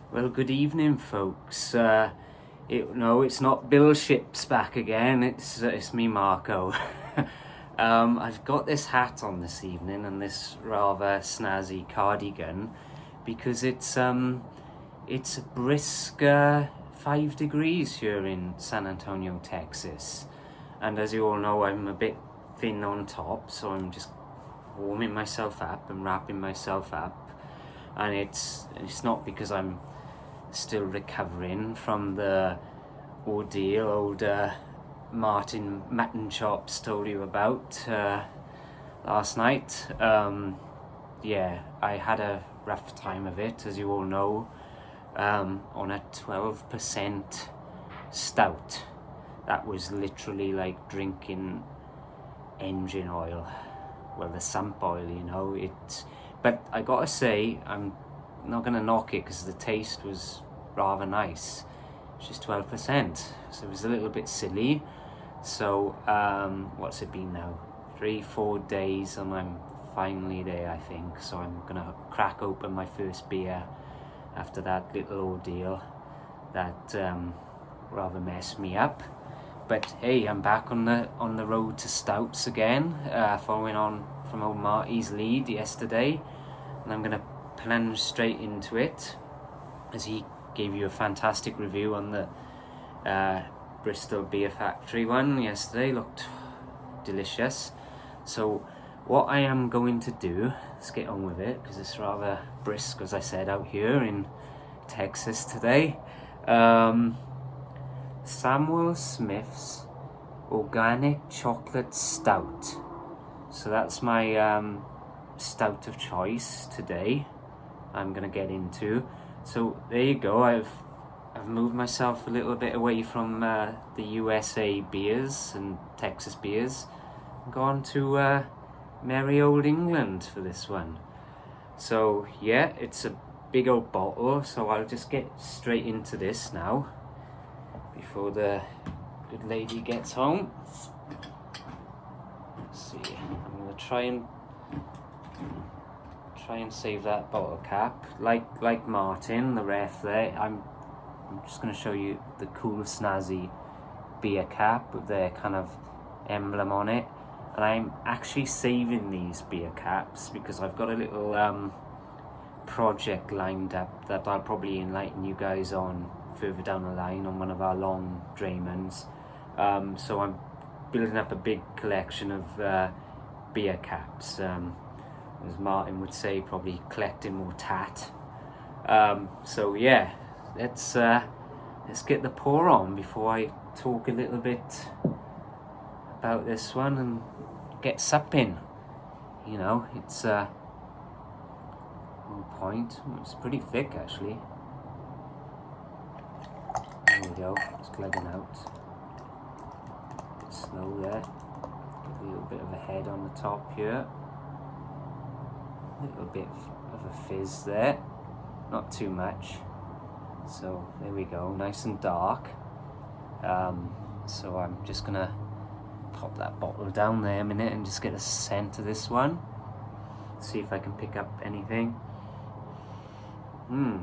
Well, good evening, folks. No, it's not Bill Ships back again. It's me, Marco. I've got this hat on this evening and this rather snazzy cardigan because it's a brisk 5 degrees here in San Antonio, Texas, and as you all know, I'm a bit thin on top, so I'm just warming myself up and wrapping myself up, and it's not because I'm still recovering from the ordeal old Martin Mutton Chops told you about last night. Yeah, I had a rough time of it, as you all know, on a 12% stout. That was literally like drinking engine oil. Well, the sump oil, you know. But I gotta say, I'm not gonna knock it because the taste was rather nice. It's just 12%, so it was a little bit silly. So what's it been now? 3-4 days and I'm finally there, I think. So I'm gonna crack open my first beer after that little ordeal that rather messed me up. But hey, I'm back on the road to stouts again, following on from old Marty's lead yesterday, and I'm gonna plunge straight into it, as he gave you a fantastic review on the Bristol Beer Factory one yesterday. Looked delicious. So what I am going to do, let's get on with it because it's rather brisk, as I said, out here in Texas today. Samuel Smith's Organic Chocolate Stout. So that's my stout of choice today. I'm gonna get into. So there you go. I've moved myself a little bit away from the USA beers and Texas beers. Gone to merry old England for this one. So yeah, it's a big old bottle. So I'll just get straight into this now before the good lady gets home. Let's see. I'm gonna try and save that bottle cap, like Martin, the ref there. I'm just going to show you the cool snazzy beer cap with their kind of emblem on it, and I'm actually saving these beer caps because I've got a little project lined up that I'll probably enlighten you guys on further down the line on one of our long DrayMen's. So I'm building up a big collection of beer caps. As Martin would say, probably collecting more tat. So yeah, let's get the pour on before I talk a little bit about this one and get supping. You know, it's on point. It's pretty thick actually. There we go. It's glugging out. A bit slow there. Get a little bit of a head on the top here. A little bit of a fizz there, not too much. So there we go, nice and dark. So I'm just gonna pop that bottle down there a minute and just get a scent of this one. See if I can pick up anything.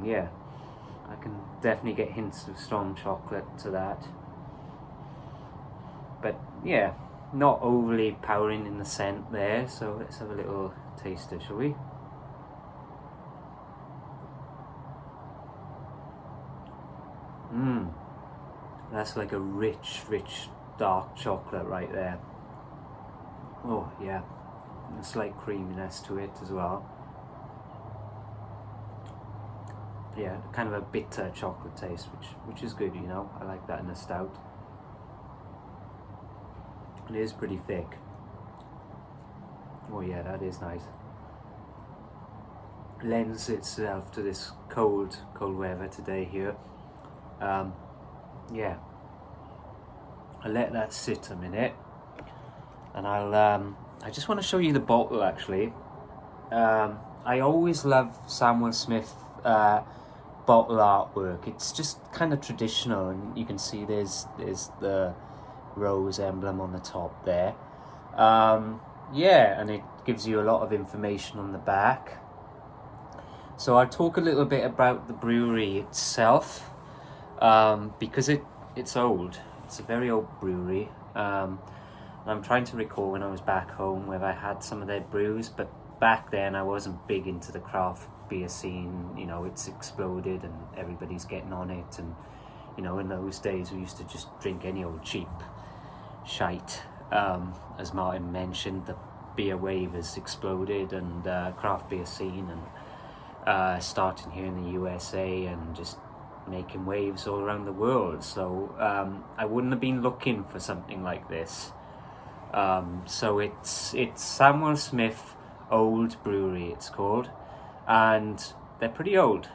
Yeah, I can definitely get hints of strong chocolate to that. But yeah, not overly powering in the scent there, so let's have a little taster, shall we? That's like a rich dark chocolate right there. Oh yeah, a slight creaminess to it as well. Yeah, kind of a bitter chocolate taste, which is good, you know. I like that in a stout. It is pretty thick. Oh yeah, that is nice. Lends itself to this cold weather today here. Yeah, I'll let that sit a minute, and I just want to show you the bottle actually. I always love Samuel Smith bottle artwork. It's just kind of traditional, and you can see there's the rose emblem on the top there. Yeah, and it gives you a lot of information on the back. So I'll talk a little bit about the brewery itself, because it's old. It's a very old brewery. I'm trying to recall when I was back home where I had some of their brews, but back then I wasn't big into the craft beer scene. You know, it's exploded and everybody's getting on it, and you know, in those days we used to just drink any old cheap shite. As Martin mentioned, the beer wave has exploded, and craft beer scene and starting here in the USA and just making waves all around the world. So I wouldn't have been looking for something like this. So it's Samuel Smith Old Brewery, it's called, and they're pretty old.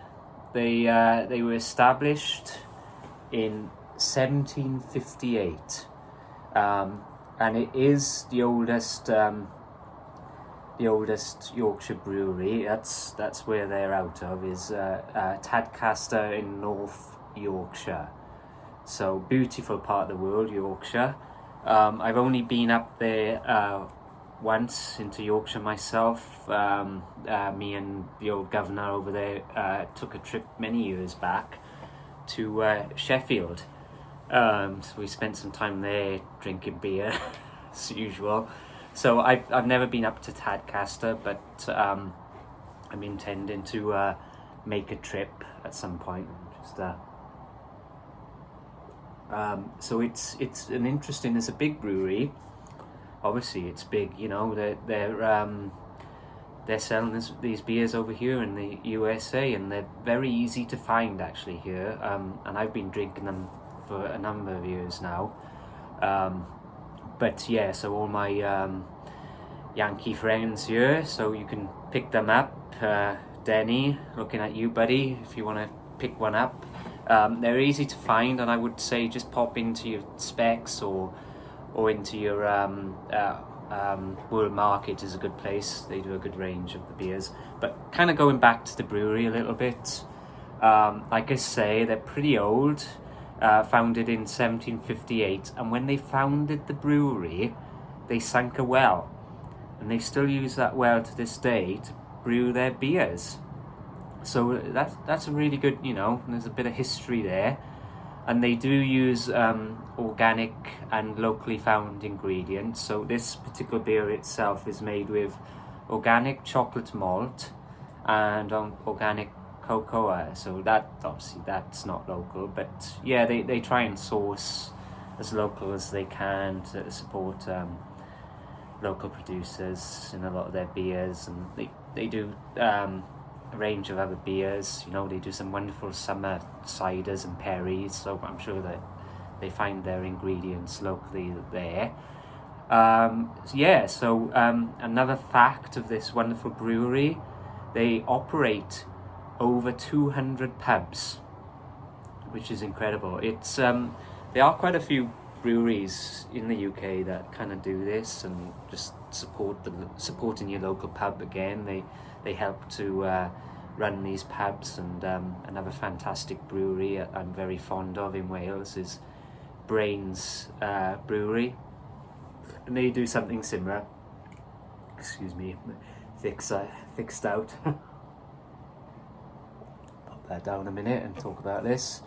They were established in 1758, and it is the oldest Yorkshire brewery. That's where they're out of, is Tadcaster in North Yorkshire. So beautiful part of the world, Yorkshire. I've only been up there once into Yorkshire myself. Me and the old governor over there took a trip many years back to Sheffield. So we spent some time there drinking beer as usual. So I've never been up to Tadcaster, but I'm intending to make a trip at some point. So it's an interesting. It's a big brewery. Obviously, it's big. You know, they're selling these beers over here in the USA, and they're very easy to find actually here. And I've been drinking them for a number of years now. But yeah, so all my Yankee friends here, so you can pick them up. Denny, looking at you, buddy, if you want to pick one up. They're easy to find, and I would say just pop into your Specs or into your World Market is a good place. They do a good range of the beers. But kind of going back to the brewery a little bit, like I say, they're pretty old. Founded in 1758, and when they founded the brewery, they sank a well, and they still use that well to this day to brew their beers. So that's a really good, you know, there's a bit of history there. And they do use organic and locally found ingredients. So this particular beer itself is made with organic chocolate malt and organic cocoa. So that obviously that's not local, but yeah, they try and source as local as they can to support local producers in a lot of their beers, and they do a range of other beers. You know, they do some wonderful summer ciders and perries, so I'm sure that they find their ingredients locally there. So another fact of this wonderful brewery, they operate over 200 pubs, which is incredible. It's there are quite a few breweries in the UK that kind of do this and just supporting your local pub. Again, they help to run these pubs. And another fantastic brewery I'm very fond of in Wales is DrayMen's Brewery, and they do something similar. Excuse me, thick stout. Pop that down a minute and talk about this.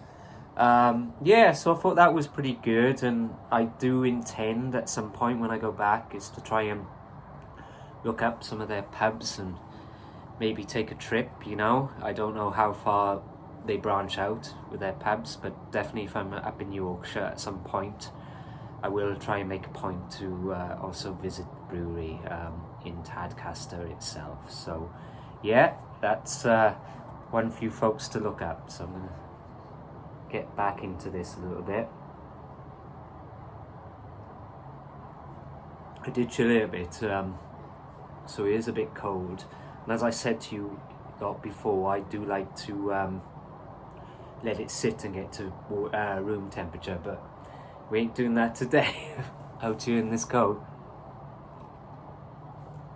So I thought that was pretty good, and I do intend at some point when I go back is to try and look up some of their pubs and maybe take a trip. You know, I don't know how far they branch out with their pubs, but definitely if I'm up in Yorkshire at some point, I will try and make a point to also visit the brewery in Tadcaster itself. So yeah, that's one for you folks to look up. So I'm going to get back into this a little bit. I did chill it a bit, so it is a bit cold. And as I said to you a lot before, I do like to let it sit and get to room temperature, but we ain't doing that today out here in this cold.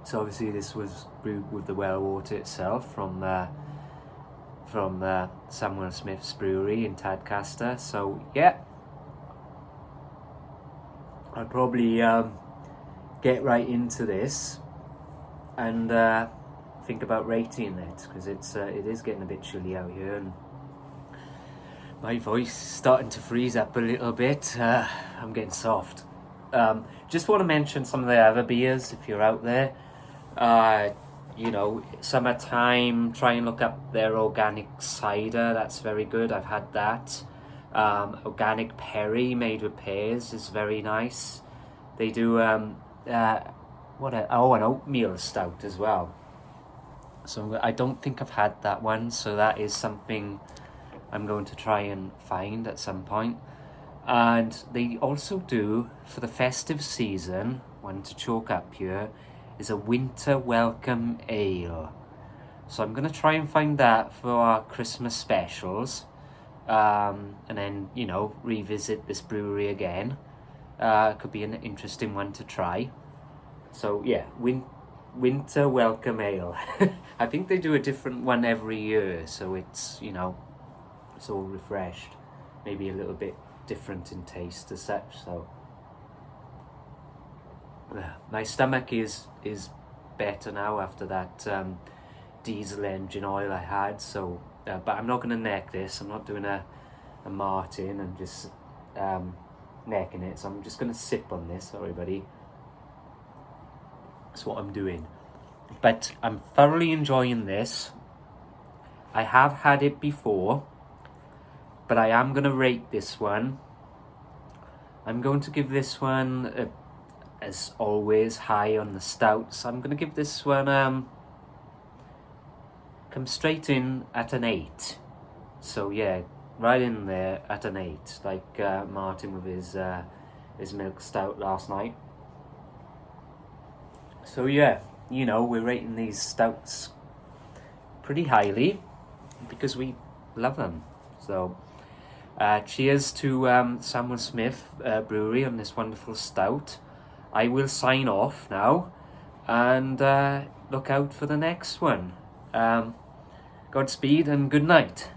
So obviously this was brewed with the well water itself from Samuel Smith's Brewery in Tadcaster. So yeah, I'll probably get right into this and think about rating it, because it is getting a bit chilly out here, and my voice is starting to freeze up a little bit. I'm getting soft. Just want to mention some of the other beers if you're out there. You know, summertime, try and look up their organic cider. That's very good. I've had that. Organic Perry made with pears is very nice. They do an oatmeal stout as well. So I don't think I've had that one, so that is something I'm going to try and find at some point. And they also do, for the festive season, one to chalk up here, is a winter welcome ale. So I'm going to try and find that for our Christmas specials. And then, you know, revisit this brewery again. Could be an interesting one to try. So yeah, winter welcome ale. I think they do a different one every year, so it's, you know, it's all refreshed, maybe a little bit different in taste as such. So my stomach is better now after that diesel engine oil I had. So but I'm not going to neck this. I'm not doing a Martin and just necking it. So I'm just going to sip on this. Sorry, buddy. That's what I'm doing. But I'm thoroughly enjoying this. I have had it before, but I am going to rate this one. I'm going to give this one, as always, high on the stouts. I'm going to give this one, come straight in at an 8. So yeah, right in there at an 8, like Martin with his milk stout last night. So yeah, you know, we're rating these stouts pretty highly because we love them. So cheers to Samuel Smith Brewery on this wonderful stout. I will sign off now and look out for the next one. Godspeed and good night.